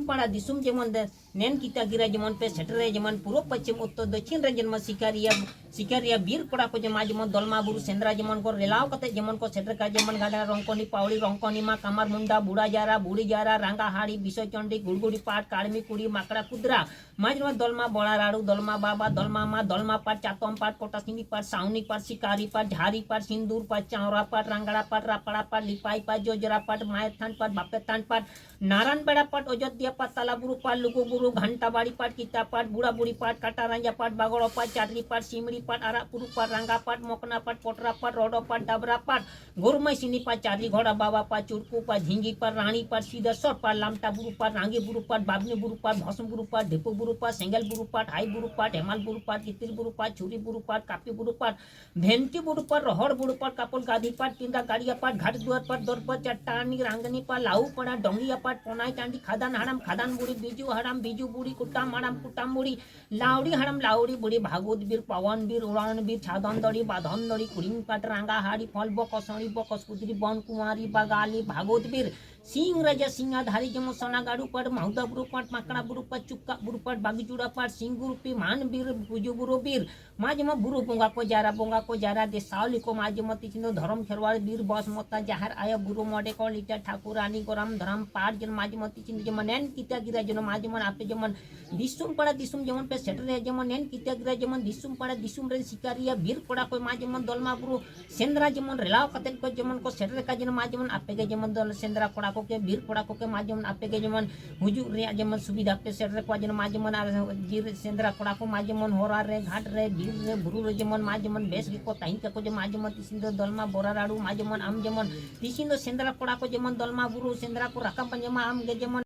पाड़ा दिसुम जेमन नेन किता गिरा जेमन पे सेटरे जेमन पूर्व पश्चिम उत्तर दक्षिण रे जेमन सिकारिया बीर कोड़ा को जेमा जेमन दलमा बुरु सेंद्रा जेमन को रेलाव कते जेमन को सेटर का जेमन गाडा रंकोनी पावड़ी रंकोनी मा कामार मुंडा बुड़ा जारा बुड़ी जारा रांगा हाड़ी विषय चंडी गुड़गुड़ी पाट काड़मी कुड़ी माकड़ा कुदरा माजमा दलमा बड़ा राड़ू दलमा बाबा दलमा मा दलमा पाट चातम पाट कोटासिनी पाट साउनी पाट शिकारी पाट झारी पाट सिंदूर पाट चावरा पाट रांगड़ा पाट रापड़ा पाट लिपाई पाट जोजरा पाट मायथान पाट बापेथान पाट नारायण बेड़ा पाट अयोध्या पाट तालाबुरु पाट लुगुबुरु घंटा बाड़ी पाट किता पाट बुड़ा बुड़ी पाट काटा रांजा पाट बागड़ो पाट चाटरी पाट सिमड़ी पाट आरापुरु पाट रांगा पाट मोकना पाट पोटरा पाट रोडो पाट डबरा पाट गुरमई सिनी पाट चारी घोड़ा बाबा पाट चुड़कू पाट झिंगी पाट रानी पाट सीधर पाट लामटा बुरु पाट रांगी बुरु पाट बाबनी बुरु पाट भस्म बुरु पाट ढेपू बुरु पाट सेंगल बुरु पाट हाई बुरु पाट हेमाल बुरु पाट कितिर बुरु पाट छुरी बुरु पाट कापी बुरु पाट भेंटी बुरु पाट रोहड़ बुरु पाट कापुल गाधी पाट पिंडा गाड़िया पाट घाट दुआर पाट दौर पाट चट्टानी रांगनी पाट लाऊ पड़ा डोंगिया पाट पोनाई टांडी खादान हड़म खादान बुड़ी बीजू हड़म बीजू बुड़ी कुटाम हड़म कुटाम बुड़ी लाउड़ी हड़म लाउड़ी बुड़ी भागवत बीर पवन बीर उड़ान बीर छादन दड़ी बाधन दड़ी कुड़िंग पाट रांगा हाड़ी फल बकसड़ी बकसकुदरी बन कुमारी बगाली भागवत बीर सिंह राजा सिंहाधारी जमो सोना गाड़ू पाट माहुदा बुरु पाट माकड़ा बुरु पाट चुक्का बुरु पाट बागीचूड़ा पाट सिंगु रूपी मान बीर बुजु बुरु बीर माजमा बुरु बोंगा को जारा दे सावली को माजमा तिचिनो धर्म खेरवाड़ बीर बस मोता जहार आया बुरु मोडे को लीटा ठाकुर रानी गोराम धर्म पाट जन माजमा तिचिनो जमन नेन किता गिरा जन माजमा आपे जमन दिसुम पड़ा दिसुम जमन पे सेटरे जमन नेन किता गिरा जमन दिसुम पड़ा दिसुम रे शिकारिया बीर पड़ा को माजमा दलमा बुरु सेंद्रा जमन रेलाव कतेन को जमन को सेटरे का जन माजमा आपे के जमन दल सेंद्रा पड़ा को के बीर पड़ा को के माजमन आपे के जमन हुजू रे जमन सुविधा पे सेटरे को जन माजमन जीर सेंद्रा पड़ा को माजमन होरा रे घाट रे बीर रे बुरु रे जमन माजमन बेस को ताही को जे माजमन तिसिंदो दलमा बोरा राडू माजमन आम जमन तिसिंदो सेंद्रा पड़ा को जमन दलमा बुरु सेंद्रा को रकम पंजमा आम के जमन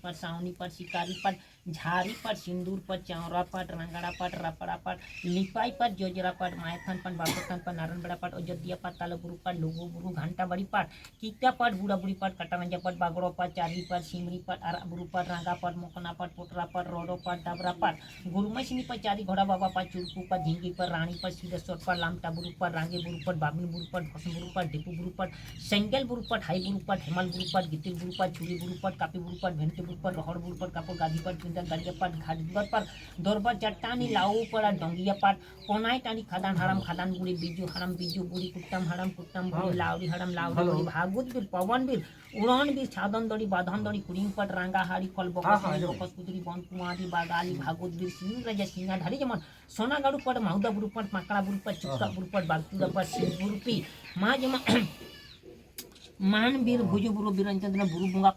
पर सावनी पर शिकारी पर झारी पर सिंदूर पर चावरा पर रंगड़ा पर रपड़ा पर लिपाई पर जोजरा पर मायथान पर बाबूथान पर नारायण बेड़ा पर अयोध्या पर तालुगुरु पर लुगु बुरु घंटा बड़ी पर किता पर बूढ़ा बुढ़ी पर कटारंजा पर बागड़ो पर चारी पर सिमरी पर आरा बुरु पर रांगा पर मोकना पर पोटरा पर रोडो पर डबरा पर गुरुमई सिनी पर चारी घोड़ा बाबा पर चुड़कू पर झिंगी पर रानी पर सीधेश्वर पर लामटा बुरु पर रांगे बुरु पर बाबनी बुरु पर भस्म बुरु पर ढेपू बुरु पर सेंगल बुरु पर हाई बुरु पर हेमाल बुरु पर गितिर बुरु पर छुरी बुरु पर कापी बुरु पर भेंटे बुरु पर रोहड़ बुरु पर कापुर गाधी पर पिंडा गाड़िया पर घाट दुआर पर दौर पर चट्टानी लाऊ पड़ा डोंगिया पाट पोनाई टानी खादान हड़म खादान बुड़ी बीजू बुड़ी कुट्टम बुड़ी लाउड़ी हड़म लाउड़ी बुड़ी भागवत बीर पवन बीर उड़ान बीर छादन दड़ी बाधन दड़ी कुड़िंग पट रांगा हाड़ी फल बकस कुदरी बन कुमारी बागाली भागवत बीर सिंह राजा सिंहाधारी जमन सोना गाड़ू पट माहुदा बुरु पट माकड़ा बुरु पट चुक्का बुरु पट बागचूड़ा पर सिंह बुरुपी माँ जमन मान बीर भुजु बुरु बीरचंद्र बुरु बोंगा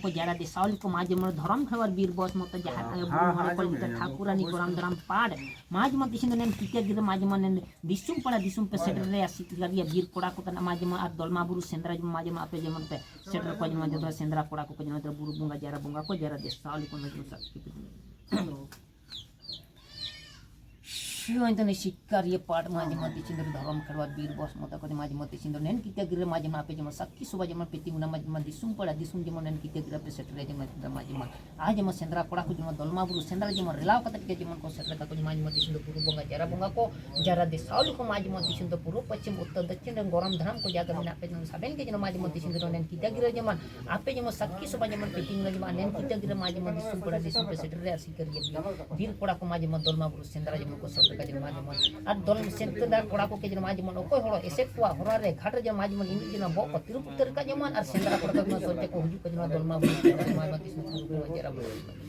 को जारा दे सावली को माजमर धरम खबर बीर बस मत जहार आया बुरु हरे को लिटा ठाकुरानी गोराम धरम पाड माजमर दिसिन नेन किते गिर माजमर नेन दिसुम पड़ा दिसुम पे सेटर रे सिकरिया बीर कोड़ा को तना माजमर आ दलमा बुरु सेंद्रा माजमर आपे जमन पे सेटर को जमन जदरा सेंद्रा कोड़ा को जमन बुरु बोंगा को जारा दे सावली को नजर शिवंतने शिकारिय पाट माजमा तिचिंदर धर्म खड़वा बीर बस मत को माजमा तिचिंदर नेन किते गिर माजमा आपे जमन सक्की सुबह जमन पेटी मुना माजमा दिसुम पड़ा दिसुम जमन नेन किते गिर पे सेटर जमन माजमा आज जमन सेंद्रा कोड़ा को जमन दलमा बुरु सेंद्रा जमन रेलाव कत के जमन को सेटर का को माजमा तिचिंदर बुरु बोंगा को जारा दे सावली को माजमा तिचिंदर पूर्व पश्चिम उत्तर दक्षिण गोरम धर्म को जाकर मिना पे जमन साबेन के जमन माजमा तिचिंदर नेन किते गिर जमन आपे जमन सक्की सुबह जमन पेटी मुना जमन नेन किते गिर माजमा दिसुम पड़ा दिसुम पे सेटर रे सिकरिया बीर कोड़ा को माजमा दलमा बुरु सेंद्रा जमन को सेटर का जमन माजमा और दल सेंटर कोड़ा को के जन माजमन ओको होड़ो एसेट को होरा रे घाट रे माजमन इन जन बो को तिरुपति का जमन और सेंद्रा कोड़ा को सोचे को हुजु को जन दलमा बुरु माजमा तिसु को जरा बुरु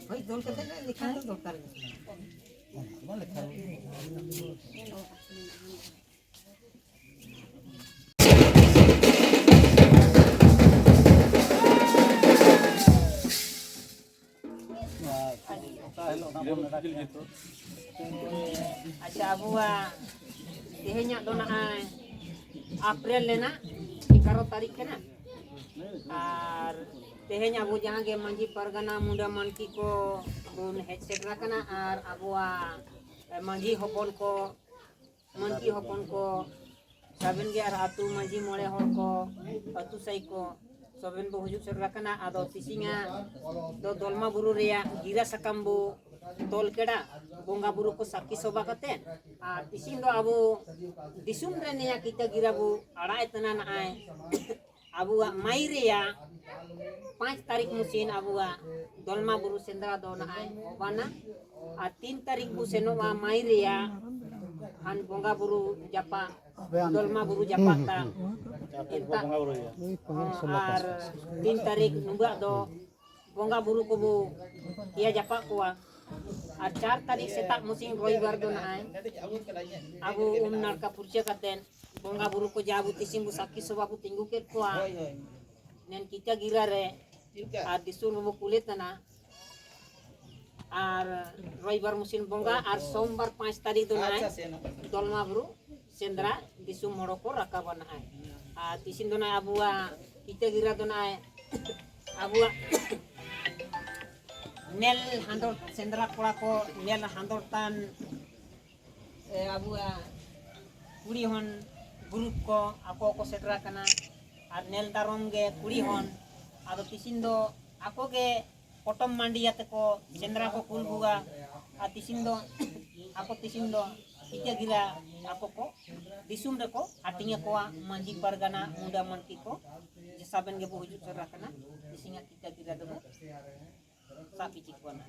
Hoy, ¿dónde te likhana dokar? अच्छा abuah tehnya dona April lena 11 तारीख है ना और tehnya abu जहाँ के मंजी परगना मुंडा मनकी को बुन हेडसेट रखना और abuah मंजी हपन को मनकी हपन को सबन के आतु मंजी मोड़े हर को अतु सही को सबन बो हुजुक सर रखना आदो तिसिंगा दो दोलमा बुरु रेया गिरा सकम बो तोल केड़ा बोंगा बुरु को साकी सोबा कते आ तिसिंग दो अबो दिसुम रे नेया किता गिरा बो अड़ा इतना ना आए अबुआ माई रेया 5 तारीख मुसिन अबुआ दोलमा बुरु सेंद्रा दो ना आए होबाना आ 3 तारीख बु सेनोवा माई रेया han बोंगा बुरु जपा दोलमा बुरु जपा ता और 3 तारीख नुगा दो बोंगा बुरु को बो किया जपा कोआ और 4 तारीख से तक मुसिंग रविवार दो ना आए अब उम नड़का पुरचे कतेन बोंगा बुरु को जाबु तिसिंग बु साकी सोबा बु तिंगु के कोआ नेन किता गिरा रे और दिसुन बु कुले तना और रविवार मुसिन बोंगा और सोमवार 5 तारीख दो ना आए दोलमा बुरु सेंद्रा दिसुम मोड़ो को रखा बना है आ तिसिन दो ना अबुआ किता गिरा दो ना आए अबुआ नेल हांदर सेंद्रा कोड़ा को नेल हांदर तान अबुआ कुड़ी हन ग्रुप को ako को सेटरा कना और नेल दारोम गे कुड़ी हन आदो तिसिन दो ako गे पटम मांडिया ते को सेंद्रा को कुल बुगा आ तिसिन दो ako तिसिन दो किता गिरा ako को दिसुम रे को हाटिंगे को मंजी परगना मुंडा मनकी को जसाबन गे बहुजु सेटरा कना तिसिंगा किता गिरा दो sapi cikona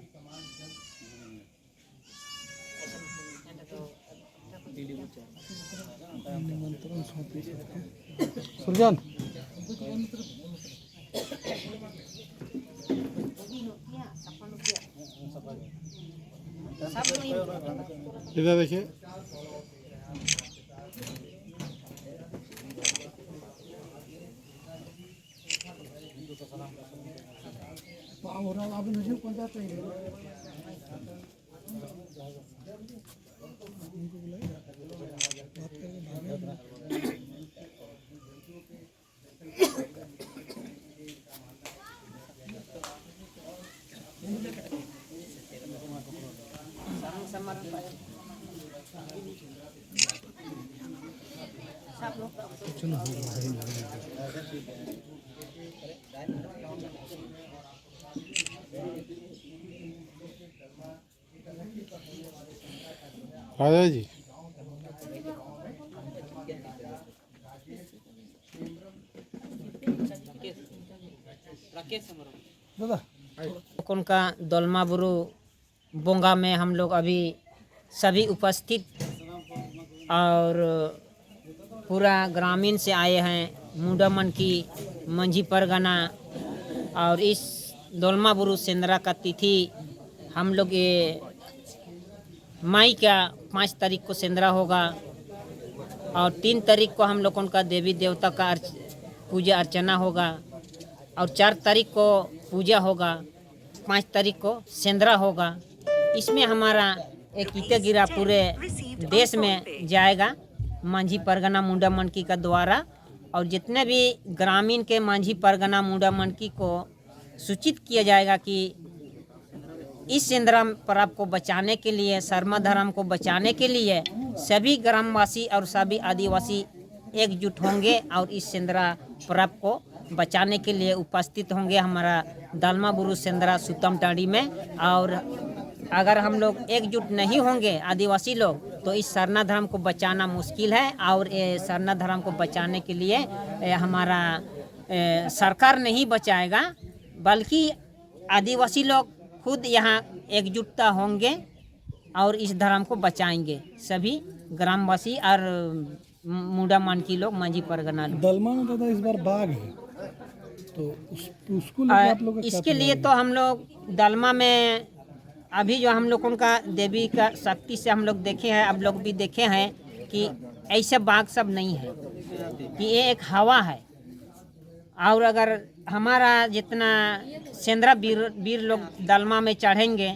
Surjan Liga beche orang abang nuju kontak ini. राजा जी उनका दोलमा बुरु बोंगा में हम लोग अभी सभी उपस्थित और पूरा ग्रामीण से आए हैं मुंडा मनकी मंझी परगना और इस दोलमा बुरु सेंद्रा का तिथि हम लोग ये मई का 5 तारीख को सेंद्रा होगा और 3 तारीख को हम लोगों का देवी देवता का पूजा अर्चना होगा और 4 तारीख को पूजा होगा 5 तारीख को सेंद्रा होगा। इसमें हमारा एक किता गिरा पूरे देश में जाएगा मंझी परगना मुंडा मनकी का द्वारा और जितने भी ग्रामीण के मंझी परगना मुंडा मनकी को सूचित किया जाएगा कि इस सेंद्रा पर्व को बचाने के लिए शर्मा धर्म को बचाने के लिए सभी ग्रामवासी और सभी आदिवासी एकजुट होंगे और इस सेंद्रा पर्व को बचाने के लिए उपस्थित होंगे हमारा दालमा बुरु सेंद्रा सुतम टाड़ी में। और अगर हम लोग एकजुट नहीं होंगे आदिवासी लोग तो इस सरना धर्म को बचाना मुश्किल है और ये सरना धर्म को बचाने के लिए हमारा सरकार नहीं बचाएगा बल्कि आदिवासी लोग खुद यहाँ एकजुटता होंगे और इस धर्म को बचाएंगे सभी ग्रामवासी और मुंडा मनकी लोग मंझी परगना लोग। दलमा में तो इस बार बाघ है तो उसको लेकर आप लोग इसके लिए तो हम लोग दलमा में अभी जो हम लोगों का देवी का शक्ति से हम लोग देखे हैं, आप लोग भी देखे हैं कि ऐसे बाघ सब नहीं है, कि ये एक हवा है। और अगर हमारा जितना सेंद्रा वीर लोग दलमा में चढ़ेंगे,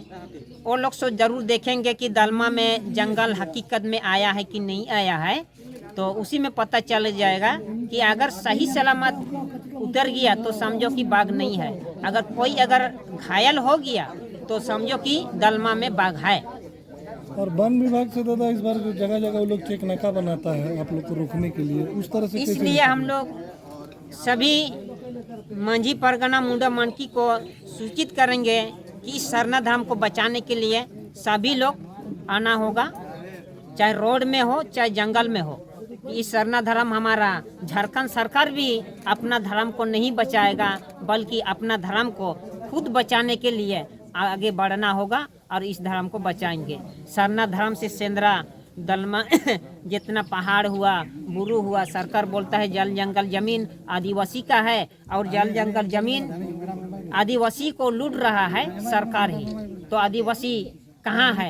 वो लोग सो जरूर देखेंगे कि दलमा में जंगल हकीकत में आया है कि नहीं आया है। तो उसी में पता चल जाएगा कि अगर सही सलामत उतर गया तो समझो कि बाघ नहीं है, अगर कोई अगर घायल हो गया तो समझो कि दलमा में बाघ है। और वन विभाग से दादा इस बार जगह जगह वो लोग चेक नाका बनाता है आप लोग को रोकने के लिए, उस तरह से इसलिए हम लोग सभी मंझी परगना मुंडा मनकी को सूचित करेंगे कि इस सरना धाम को बचाने के लिए सभी लोग आना होगा, चाहे रोड में हो चाहे जंगल में हो। इस सरना धर्म हमारा झारखंड सरकार भी अपना धर्म को नहीं बचाएगा, बल्कि अपना धर्म को खुद बचाने के लिए आगे बढ़ना होगा और इस धर्म को बचाएंगे। सरना धर्म से सेंद्रा दलमा जितना पहाड़ हुआ, बुरु हुआ, सरकार बोलता है जल जंगल जमीन आदिवासी का है, और जल जंगल जमीन आदिवासी को लूट रहा है सरकार ही, तो आदिवासी कहाँ है?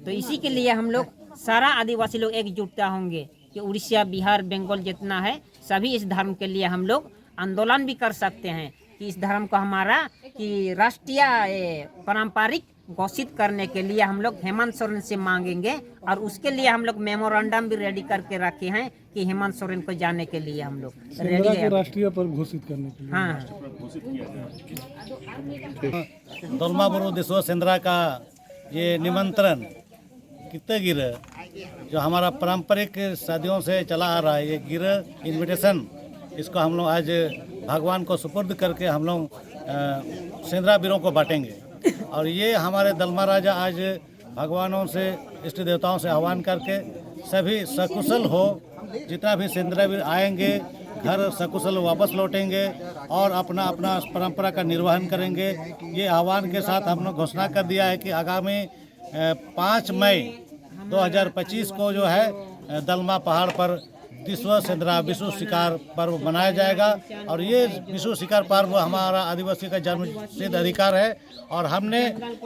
तो इसी के लिए हम लोग सारा आदिवासी लोग एकजुटता होंगे कि उड़ीसा, बिहार, बंगाल जितना है सभी इस धर्म के लिए हम लोग आंदोलन भी कर सकते हैं कि इस धर्म को हमारा कि राष्ट्रीय पारंपरिक घोषित करने के लिए हम लोग हेमंत सोरेन से मांगेंगे। और उसके लिए हम लोग मेमोरेंडम भी रेडी करके रखे हैं कि हेमंत सोरेन को जाने के लिए हम लोग रेडी है, राष्ट्रीय पर्व घोषित करने के लिए। हाँ, दलमा बुरु दिसो सेंद्रा का ये निमंत्रण कितने गिर जो हमारा पारंपरिक सदियों से चला आ रहा है, ये गिर इनविटेशन, इसको हम लोग आज भगवान को सुपुर्द करके हम लोग सेंद्रा वीरों को बांटेंगे। और ये हमारे दलमा राजा आज भगवानों से, इष्ट देवताओं से आह्वान करके सभी सकुशल हो, जितना भी सेंद्रा वीर आएंगे घर सकुशल वापस लौटेंगे और अपना अपना परंपरा का निर्वहन करेंगे। ये आह्वान के साथ हम लोग घोषणा कर दिया है कि आगामी 5 मई 2025 को जो है दलमा पहाड़ पर विश्व सेंद्रा विश्व शिकार पर्व मनाया जाएगा। और ये विश्व शिकार पर्व हमारा आदिवासी का जन्मसिद्ध अधिकार है और हमने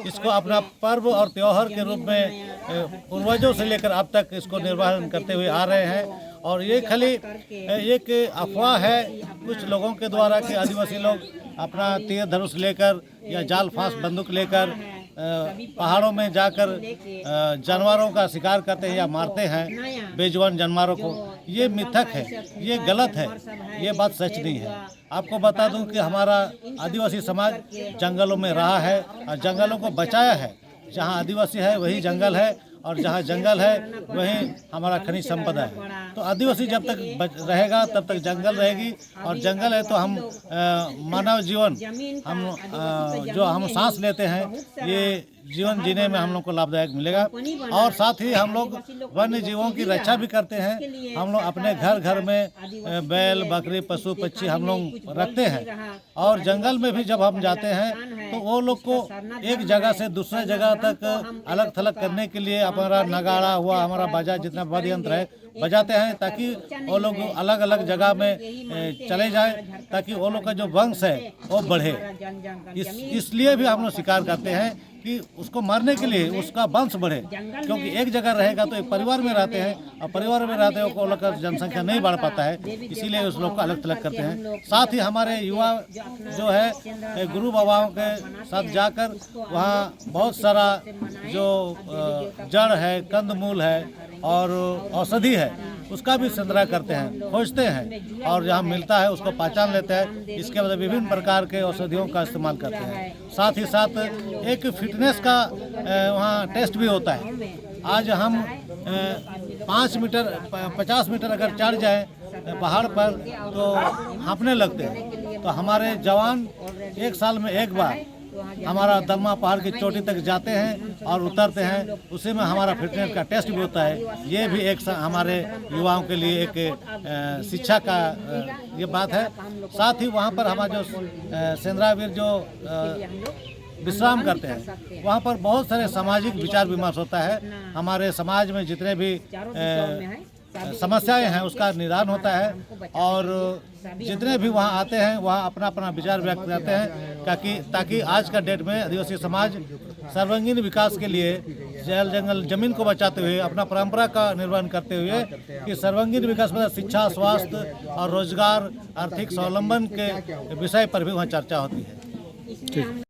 इसको अपना पर्व और त्योहार के रूप में पूर्वजों से लेकर अब तक इसको निर्वहन करते हुए आ रहे हैं। और ये खाली एक अफवाह है कुछ लोगों के द्वारा कि आदिवासी लोग अपना तीर धनुष लेकर या जाल फांस बंदूक लेकर पहाड़ों में जाकर जानवरों का शिकार करते हैं या मारते हैं बेजुबान जानवरों को। ये मिथक है, ये गलत है, ये बात सच नहीं है। आपको बता दूं कि हमारा आदिवासी समाज जंगलों में रहा है और जंगलों को बचाया है। जहां आदिवासी है वही जंगल है और जहां जंगल है वहीं हमारा खनिज संपदा है। तो आदिवासी जब तक रहेगा तब तक जंगल रहेगी और जंगल है तो हम मानव जीवन जो हम सांस लेते हैं ये जीवन जीने में हम लोग को लाभदायक मिलेगा। और साथ ही हम लोग वन्य जीवों की रक्षा भी करते हैं। हम लोग अपने घर घर में बैल बकरी पशु पक्षी हम लोग रखते हैं और जंगल में भी जब हम जाते हैं तो वो लोग को एक जगह से दूसरे जगह तक अलग थलग करने के लिए हमारा नगाड़ा हुआ, हमारा बाजा जितना वाद्य यंत्र है बजाते हैं ताकि वो लोग अलग अलग जगह में चले जाएं, ताकि वो लोग का जो वंश है वो बढ़े। इसलिए भी हम लोग शिकार करते हैं कि उसको मारने के लिए उसका वंश बढ़े, क्योंकि एक जगह रहेगा तो एक परिवार में रहते हैं और परिवार में रहते हैं वो लोग का जनसंख्या नहीं बढ़ पाता है, इसीलिए उस लोग को अलग थलग करते हैं। साथ ही हमारे युवा जो है गुरु बाबाओं के साथ जाकर वहाँ बहुत सारा जो जड़ है, कंदमूल है और औषधि है उसका भी संग्रह करते हैं, खोजते हैं और जहाँ मिलता है उसको पहचान लेते हैं। इसके बाद विभिन्न प्रकार के औषधियों का इस्तेमाल करते हैं। साथ ही साथ एक फिटनेस का वहाँ टेस्ट भी होता है। आज हम 5 मीटर 50 मीटर अगर चढ़ जाए पहाड़ पर तो हाँफने लगते हैं। तो हमारे जवान 1 साल में एक बार हमारा दलमा पहाड़ की चोटी तक जाते हैं और उतरते हैं, उसी में हमारा फिटनेस का टेस्ट भी होता है। ये भी एक हमारे युवाओं के लिए एक शिक्षा का ये बात है। साथ ही वहाँ पर हमारे जो सेंद्रावीर जो विश्राम करते हैं वहाँ पर बहुत सारे सामाजिक विचार विमर्श होता है। हमारे समाज में जितने भी समस्याएं हैं उसका निदान होता है और जितने भी वहाँ आते हैं वहाँ अपना अपना विचार व्यक्त करते हैं ताकि आज का डेट में आदिवासी समाज सर्वांगीण विकास के लिए जल जंगल जमीन को बचाते हुए अपना परंपरा का निर्वहन करते हुए कि सर्वांगीण विकास में शिक्षा, स्वास्थ्य और रोजगार, आर्थिक स्वावलंबन के विषय पर भी वहाँ चर्चा होती है। ठीक।